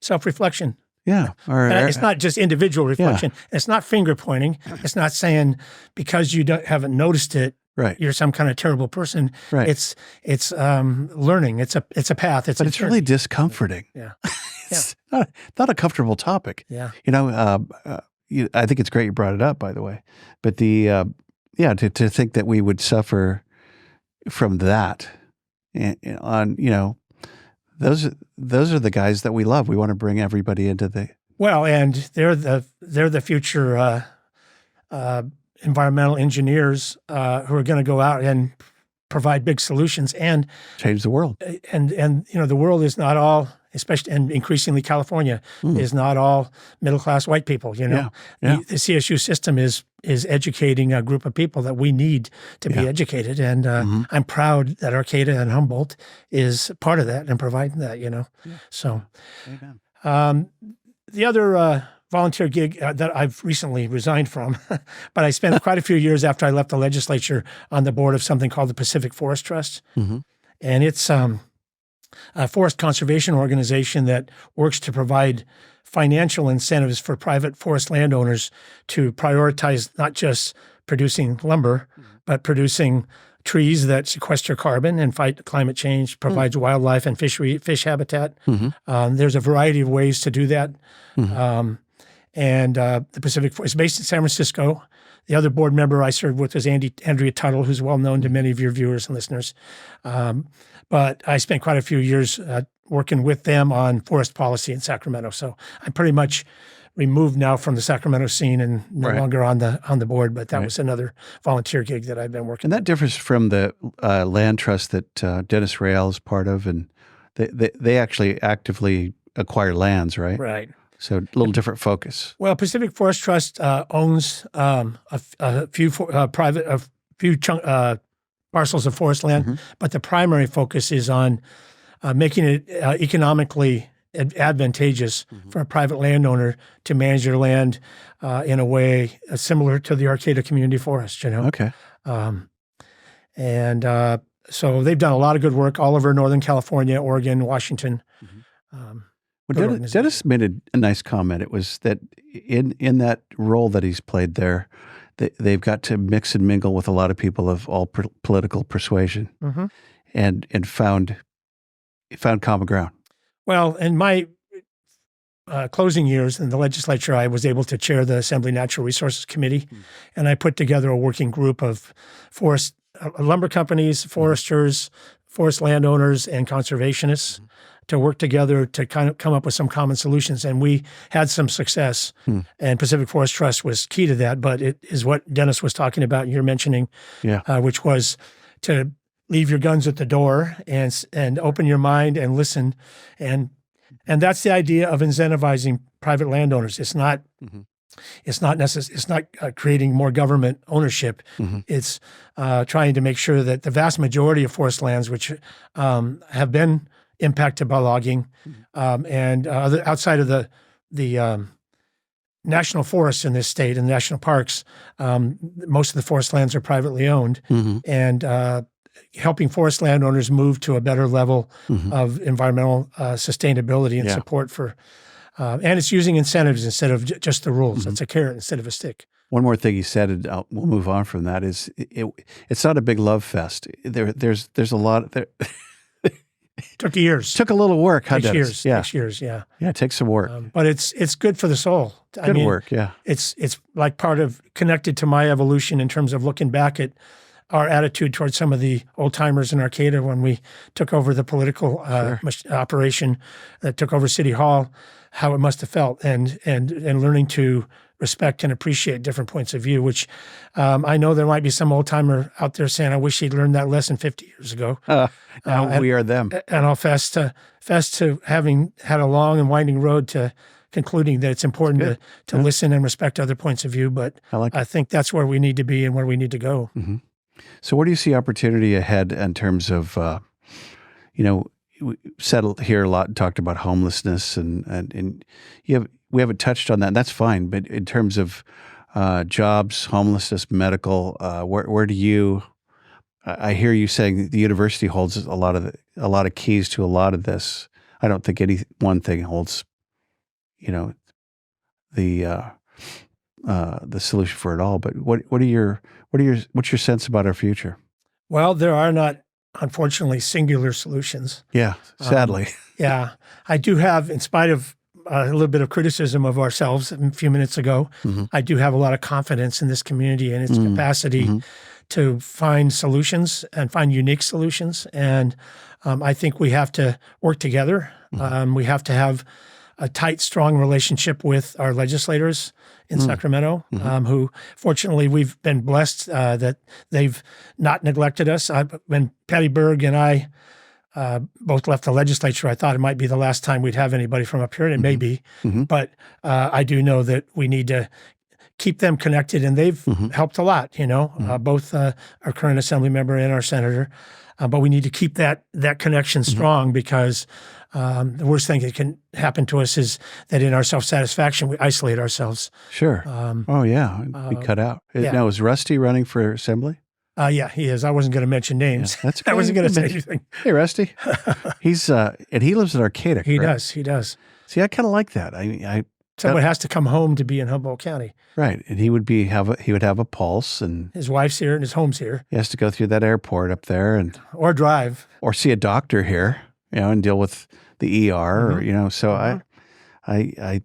self-reflection. Yeah. It's not just individual reflection. Yeah. It's not finger pointing. It's not saying because you haven't noticed it, you're some kind of terrible person. Right. It's learning. It's a path. But it's really discomforting. Yeah. It's not a comfortable topic. Yeah. I think it's great you brought it up, by the way. But to think that we would suffer from that those are the guys that we love. We want to bring everybody into the and they're the future environmental engineers who are going to go out and provide big solutions and change the world. And the world is not all especially and increasingly California, is not all middle-class white people, you know. The CSU system is educating a group of people that we need to be educated. And I'm proud that Arcata and Humboldt is part of that and providing that, you know. So the other volunteer gig that I've recently resigned from, but I spent quite a few years after I left the legislature on the board of something called the Pacific Forest Trust. And it's a forest conservation organization that works to provide financial incentives for private forest landowners to prioritize not just producing lumber, but producing trees that sequester carbon and fight climate change, provides wildlife and fish habitat. There's a variety of ways to do that. And the Pacific Forest is based in San Francisco. The other board member I served with was Andrea Tuttle, who's well known to many of your viewers and listeners. But I spent quite a few years working with them on forest policy in Sacramento. So I'm pretty much removed now from the Sacramento scene and no longer on the board. But that was another volunteer gig that I've been working. And that differs from the land trust that Dennis Rael is part of, and they actually actively acquire lands, right? Right. So a little different focus. Well, Pacific Forest Trust owns a few parcels of forest land, but the primary focus is on making it economically advantageous for a private landowner to manage their land in a way similar to the Arcata Community Forest, you know? Okay. So they've done a lot of good work all over Northern California, Oregon, Washington. Well, Dennis made a nice comment. It was that in that role that he's played there, they've got to mix and mingle with a lot of people of all political persuasion, and found common ground. Well, in my closing years in the legislature, I was able to chair the Assembly Natural Resources Committee, and I put together a working group of forest lumber companies, foresters, forest landowners, and conservationists to work together to kind of come up with some common solutions. And we had some success, and Pacific Forest Trust was key to that. But it is what Dennis was talking about and you're mentioning, which was to leave your guns at the door and open your mind and listen. And that's the idea of incentivizing private landowners. It's not it's not creating more government ownership. It's trying to make sure that the vast majority of forest lands, which have been impacted by logging, and outside of the national forests in this state and national parks, most of the forest lands are privately owned, and helping forest landowners move to a better level of environmental sustainability and support for, and it's using incentives instead of just the rules. It's a carrot instead of a stick. One more thing he said, and we'll move on from that, is it's not a big love fest. There's a lot there. Took years. Took a little work. Takes years. Yeah. Yeah, it takes some work. But it's good for the soul. Good work. Yeah. It's like part of connected to my evolution in terms of looking back at our attitude towards some of the old timers in Arcata when we took over the political operation that took over City Hall, how it must have felt, and learning to respect and appreciate different points of view, which I know there might be some old timer out there saying, I wish he'd learned that lesson 50 years ago. We are them. And I'll fess to having had a long and winding road to concluding that it's important to listen and respect other points of view. But I think that's where we need to be and where we need to go. So where do you see opportunity ahead in terms of, we settled here a lot and talked about homelessness and we haven't touched on that, and that's fine. But in terms of jobs, homelessness, medical, where do you? I hear you saying the university holds a lot of keys to a lot of this. I don't think any one thing holds, the solution for it all. But what's your sense about our future? Well, there are not, unfortunately, singular solutions. Yeah, sadly. I do have, in spite of a little bit of criticism of ourselves a few minutes ago, I do have a lot of confidence in this community and its capacity to find solutions and find unique solutions. And I think we have to work together. We have to have a tight, strong relationship with our legislators in Sacramento, who fortunately we've been blessed that they've not neglected us. When Patty Berg and I both left the legislature. I thought it might be the last time we'd have anybody from up here, and it may be. But I do know that we need to keep them connected, and they've helped a lot, both our current assembly member and our senator. But we need to keep that connection strong, because the worst thing that can happen to us is that in our self-satisfaction, we isolate ourselves. Sure. Be cut out. Now, is Rusty running for assembly? Yeah, he is. I wasn't going to mention names. Yeah, that's okay. I wasn't going to say anything. Hey, Rusty. He's and he lives in Arcata. He correct? does. See, I kind of like that. Someone has to come home to be in Humboldt County. Right. And he would have a pulse, and his wife's here and his home's here. He has to go through that airport up there or drive or see a doctor here, and deal with the ER, so that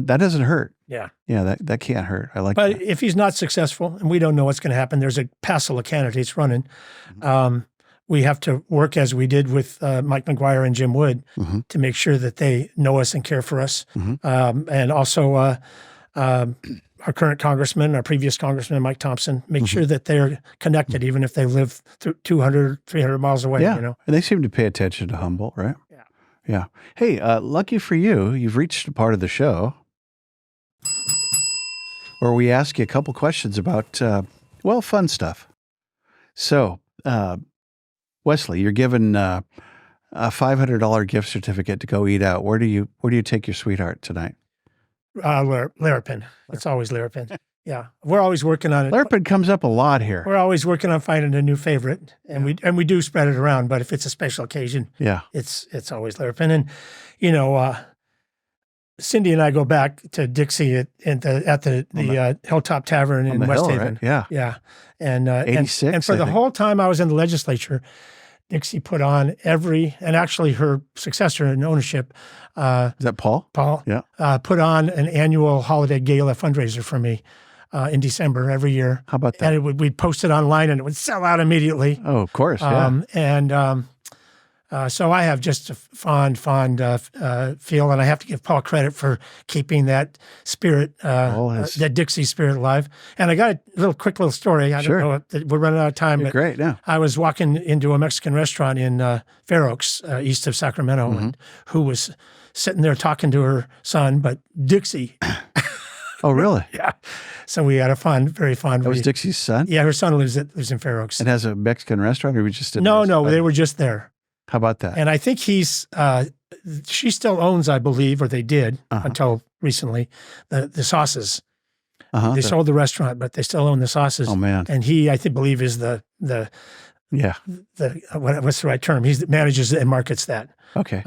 doesn't hurt. Yeah. Yeah. That can't hurt. I like but that. If he's not successful, and we don't know what's going to happen, there's a passel of candidates running. We have to work as we did with Mike McGuire and Jim Wood to make sure that they know us and care for us. And also our current congressman, our previous congressman, Mike Thompson, make sure that they're connected, even if they live 200, 300 miles away. And they seem to pay attention to Humboldt, right? Yeah. Hey, lucky for you, you've reached a part of the show where we ask you a couple questions about, fun stuff. So, Wesley, you're given a $500 gift certificate to go eat out. Where do you take your sweetheart tonight? Larapin. It's always Larapin. Yeah, we're always working on it. Larapin comes up a lot here. We're always working on finding a new favorite, and we do spread it around. But if it's a special occasion, it's always Larapin. And Cindy and I go back to Dixie at the Hilltop Tavern in West Haven. Right? Yeah. And 86, and for the whole time I was in the legislature, Dixie put on and actually her successor in ownership. Is that Paul? Paul. Yeah. Put on an annual holiday gala fundraiser for me in December every year. How about that? And we'd post it online, and it would sell out immediately. Oh, of course. Yeah. So I have just a fond feel, and I have to give Paul credit for keeping that spirit, that Dixie spirit alive. And I got a quick little story. I don't know, we're running out of time. But great, yeah. I was walking into a Mexican restaurant in Fair Oaks, east of Sacramento, and who was sitting there talking to her son, but Dixie. Oh, really? Yeah. So we had a very fond. That was Dixie's son? Yeah, her son lives in Fair Oaks. And has a Mexican restaurant, or we just didn't? No, they were just there. How about that? And I think she still owns, I believe, or they did until recently, the sauces. They sold the restaurant, but they still own the sauces. Oh, man. And he, I believe, is what's the right term? He manages and markets that. Okay.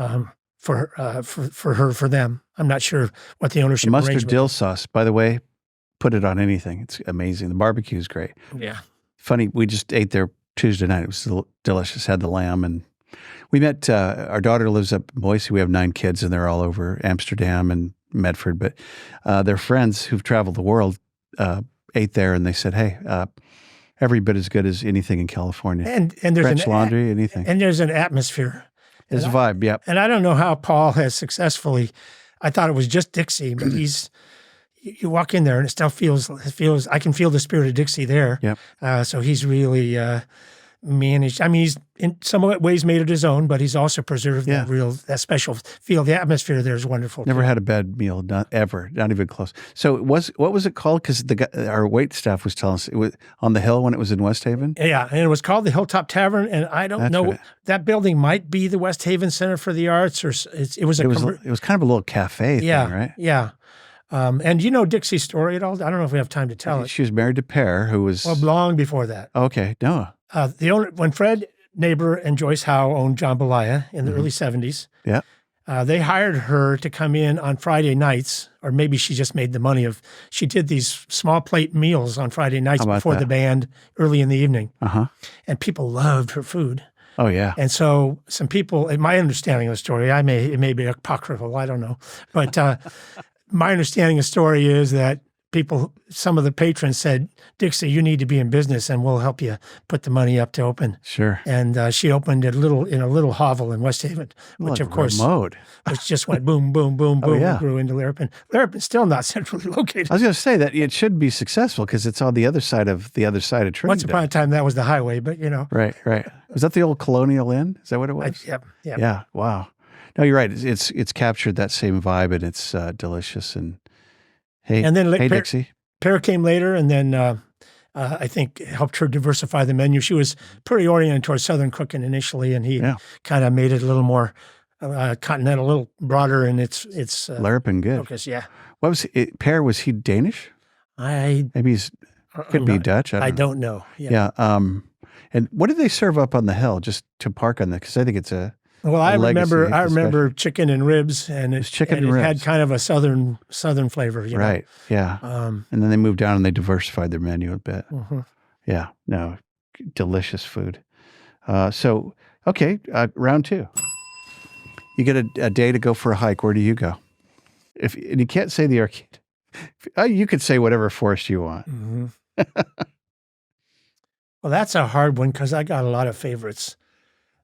For them. I'm not sure what the ownership mustard dill sauce, by the way, put it on anything. It's amazing. The barbecue is great. Yeah. Funny, we just ate there Tuesday night. It was delicious. Had the lamb, and we met, our daughter lives up in Boise. We have 9 kids, and they're all over Amsterdam and Medford. But their friends who've traveled the world ate there, and they said, hey, every bit as good as anything in California. And there's French laundry, anything. And there's an atmosphere. There's a vibe, yep. And I don't know how Paul has successfully, I thought it was just Dixie, but you walk in there and it still feels, I can feel the spirit of Dixie there. Yep. So he's really managed. I mean, he's in some ways made it his own, but he's also preserved that special feel. The atmosphere there is wonderful. Never had a bad meal, not ever, not even close. So what was it called? Because our wait staff was telling us it was on the hill when it was in West Haven. Yeah, and it was called the Hilltop Tavern, and I don't know. Right. That building might be the West Haven Center for the Arts, or it was kind of a little cafe thing, right? Yeah. And you know Dixie's story at all? I don't know if we have time to tell it. She was married to Per, who was long before that. Okay, no. When Fred Neighbor and Joyce Howe owned Jambalaya in the early 70s, they hired her to come in on Friday nights, or maybe she just made the money she did these small plate meals on Friday nights before the band early in the evening. And people loved her food. Oh, yeah. And so some people, in my understanding of the story, it may be apocryphal, I don't know. But my understanding of the story is that some of the patrons said, Dixie, you need to be in business and we'll help you put the money up to open. Sure. And she opened in a little hovel in West Haven, which of course, which just went boom, boom, boom, boom, and grew into Larapin. Larapin's still not centrally located. I was going to say that it should be successful because it's on the other side of Trinidad. Once upon a time, that was the highway, but you know. Right. Was that the old Colonial Inn? Is that what it was? Yep. Yeah. Wow. No, you're right. It's captured that same vibe, and it's delicious. And hey, Dixie. Pear came later, and then I think helped her diversify the menu. She was pretty oriented towards Southern cooking initially, and he kind of made it a little more continental, a little broader in its Larapin good focus. Yeah. What was it? Pear? Was he Danish? Maybe could be Dutch. I don't know. Yeah. And what did they serve up on the hill just to park on that? Because I think it's a I remember chicken and ribs, and it had kind of a southern flavor. Right. Yeah. And then they moved down and they diversified their menu a bit. Mm-hmm. Yeah. No, delicious food. So okay, round 2. You get a day to go for a hike. Where do you go? And you can't say the Arcata. You could say whatever forest you want. Mm-hmm. Well, that's a hard one because I got a lot of favorites.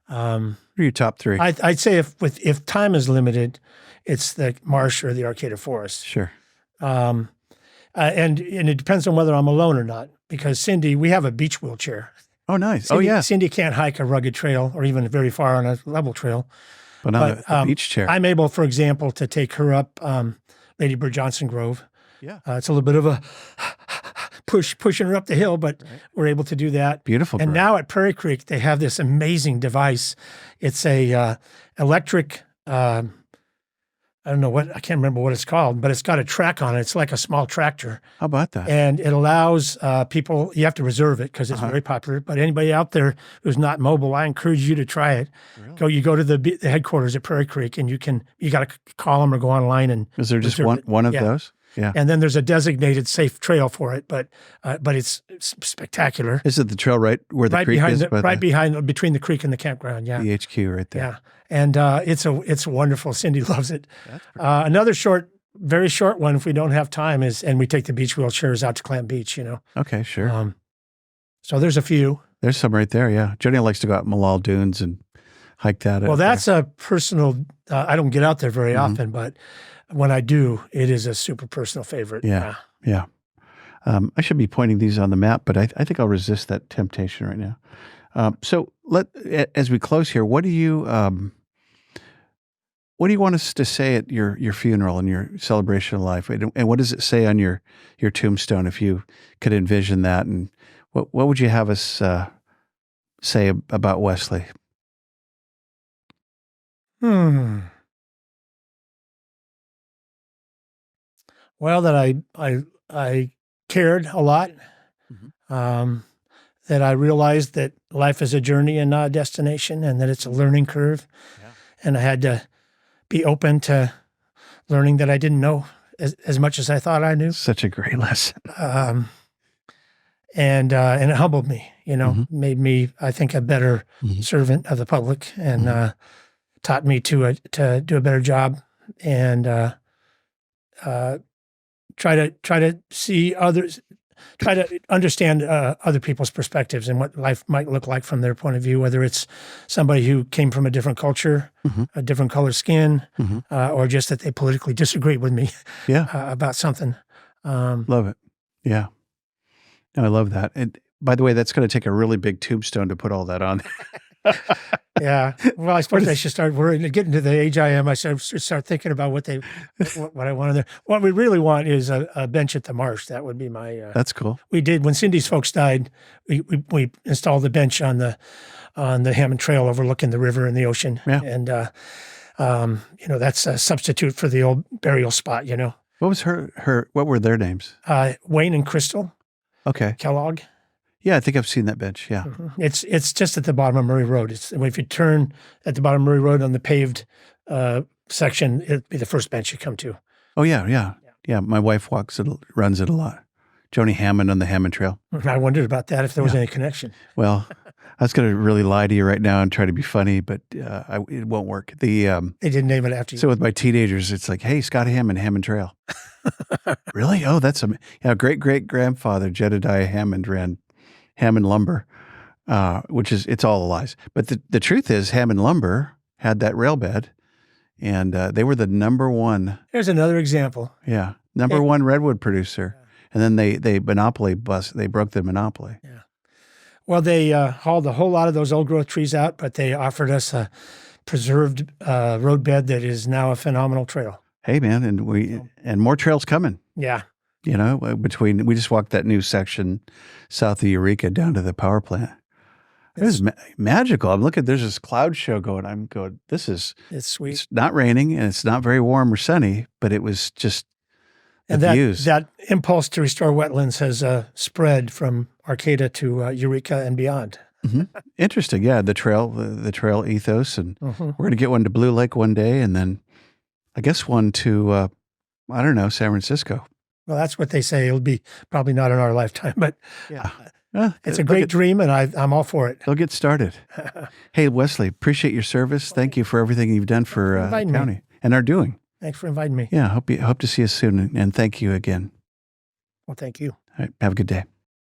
What are your top 3? I'd say if time is limited, it's the marsh or the Arcata forest. Sure. And it depends on whether I'm alone or not. Because Cindy, we have a beach wheelchair. Oh, nice. Cindy can't hike a rugged trail or even very far on a level trail. But on a beach chair. I'm able, for example, to take her up Lady Bird Johnson Grove. Yeah. It's a little bit of a pushing her up the hill, but we're able to do that. Beautiful. And now at Prairie Creek, they have this amazing device. It's a electric, I can't remember what it's called, but it's got a track on it. It's like a small tractor. How about that? And it allows people, you have to reserve it because it's very popular, but anybody out there who's not mobile, I encourage you to try it. Really? You go to the headquarters at Prairie Creek, and you got to call them or go online and is there just one of those? Yeah. And then there's a designated safe trail for it, but it's spectacular. Is it the trail right where the creek is? Between the creek and the campground, yeah. The HQ right there. Yeah. And it's wonderful. Cindy loves it. Another very short one, if we don't have time, and we take the beach wheelchairs out to Clam Beach, Okay, sure. So there's a few. There's some right there, yeah. Jody likes to go out Malal Dunes and hike that. Well, that's a personal, I don't get out there very often, but when I do, it is a super personal favorite. Yeah. I should be pointing these on the map, but I think I'll resist that temptation right now. So as we close here, what do you want us to say at your funeral and your celebration of life? And what does it say on your tombstone if you could envision that? And what would you have us say about Wesley? Well, that I cared a lot, that I realized that life is a journey and not a destination, and that it's a learning curve, and I had to be open to learning that I didn't know as much as I thought I knew. Such a great lesson. And it humbled me, made me, I think, a better servant of the public, and taught me to do a better job and try to see others, try to understand other people's perspectives and what life might look like from their point of view, whether it's somebody who came from a different culture, a different color skin, or just that they politically disagree with me about something. Love it. Yeah. No, I love that. And by the way, that's going to take a really big tombstone to put all that on. Yeah. Well, I suppose I should start worrying. Getting to the age I am, I should start thinking about what I want in there. What we really want is a bench at the marsh. That would be my. That's cool. We did when Cindy's folks died. We installed the bench on the Hammond Trail overlooking the river and the ocean. Yeah. And that's a substitute for the old burial spot. What was her? What were their names? Wayne and Crystal. Okay. Kellogg. Yeah, I think I've seen that bench. Yeah. It's just at the bottom of Murray Road. If you turn at the bottom of Murray Road on the paved section, it'd be the first bench you come to. Oh, yeah. My wife runs it a lot. Joni Hammond on the Hammond Trail. I wondered about that, if there was any connection. Well, I was going to really lie to you right now and try to be funny, but it won't work. They didn't name it after you. So with my teenagers, it's like, hey, Scott Hammond, Hammond Trail. Really? Oh, that's great-great-grandfather Jedediah Hammond ran Hammond Lumber, it's all lies. But the truth is Hammond Lumber had that rail bed, and they were the number one. There's another example. Yeah. Number one redwood producer. And then they broke the monopoly. Yeah. Well, they hauled a whole lot of those old growth trees out, but they offered us a preserved roadbed that is now a phenomenal trail. Hey, man, and more trails coming. Yeah. You know, we just walked that new section south of Eureka down to the power plant. It was magical. I'm looking, there's this cloud show going. I'm going, it's sweet. It's not raining and it's not very warm or sunny, but it was just views. That impulse to restore wetlands has spread from Arcata to Eureka and beyond. Mm-hmm. Interesting. Yeah. The trail ethos. And we're going to get one to Blue Lake one day. And then I guess one to, I don't know, San Francisco. Well, that's what they say. It'll be probably not in our lifetime, but yeah. It's a great dream, and I'm all for it. They'll get started. Hey, Wesley, appreciate your service. Thank you for everything you've done for the county and are doing. Thanks for inviting me. Yeah, hope to see you soon, and thank you again. Well, thank you. All right, have a good day.